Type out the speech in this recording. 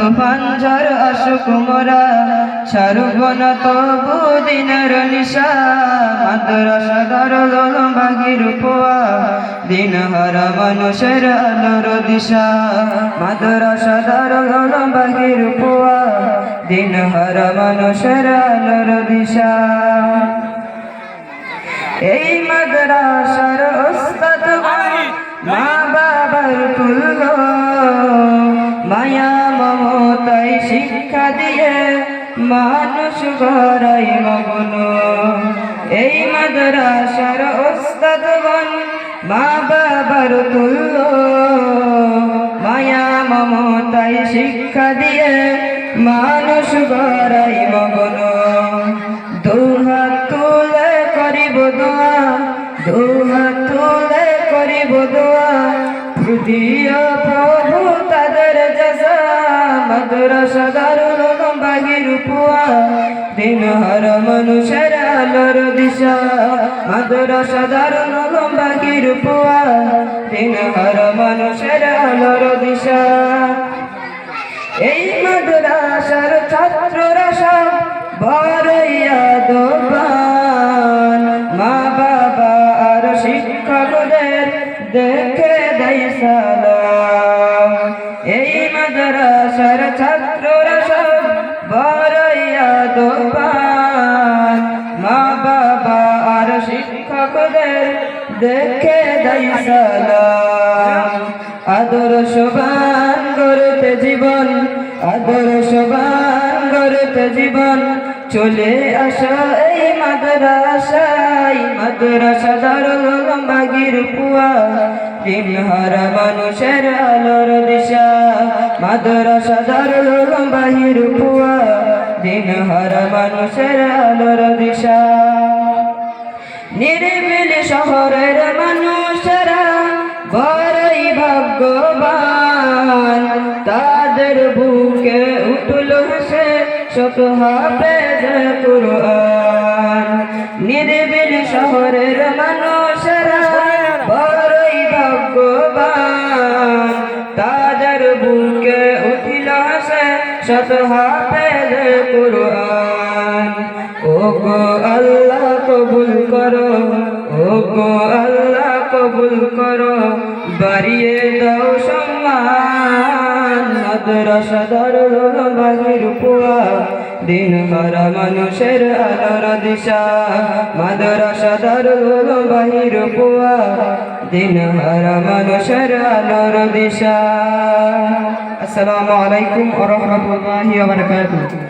তুফান ঝড় আসুক মোরা ছাড়ব না তবু দিনের নিশা মাদ্রাসা দারুল উলুম বাগির পোয়া দিন হারা মানুষের আলোর দিশা মাদ্রাসা দারুল উলুম বাগির পোয়া দিন হারা মানুষের আলোর দিশা এই মাদ্রাসার ওস্তাদ মা বাবার তুল্য মায়া মমতায় শিক্ষা দিয়ে মানুষ গড়াই মগ্ন এই মাদ্রাসার ওস্তাদগণ মা বাবার তুল্য মায়া মমতায় শিক্ষা দিয়ে মানুষ গড়াই মগ্ন দুহাত তুলে করিব দোয়া দুহাত তুলে করিব দোয়া দিও প্রভু তাদের জাযা মাদ্রাসা দারুল উলুম বাগির পোয়া দিন হারা মানুষের আলোর দিশা মাদ্রাসা দারুল উলুম বাগির পোয়া দিন হারা মানুষের আলোর দিশা এই মাদ্রাসার ছাত্ররা সব বড়ই আদবান মা বাবা আর শিক্ষকদের দেখে দেয় সালাম এই মাদ্রাসার ছাত্ররা সব বড়ই আদবান মা বাবা আর শিক্ষকদের দেখে দেয় সালাম আদর্শবান গড়তে জীবন আদর্শবান গড়তে জীবন চলে আসা এই মাদ্রাসায় মাদ্রাসা দারুল উলুম বাগির পোয়া দিন হারা মানুষের আলোর দিশা মাদ্রাসা দারুল উলুম বাগির পোয়া দিন হারা মানুষের আলোর দিশা নিরিবিলি শহরের মানুষেরা বড়ই ভাগ্যবান তাদের বুকে উঠল হেসে শত হাফেজ কুরআন নিরিবিলি শহরের মানুষেরা বড়ই ভাগ্যবান তাদের বুকে উঠিল হেসে শত হাফেজ কুরআন ও গো আল্লাহ কবুল করো ও গো আল্লাহ কবুল করো বাড়িয়ে দাও সম্মান মাদ্রাসা দারুল উলুম বাগির পোয়া দিন হারা মানুষের আলোর দিশা মাদ্রাসা দারুল উলুম বাগির পোয়া দিন হারা মানুষের আলোর দিশা। আসসালামু আলাইকুম ওয়া রাহমাতুল্লাহি ওয়া বারাকাতুহু।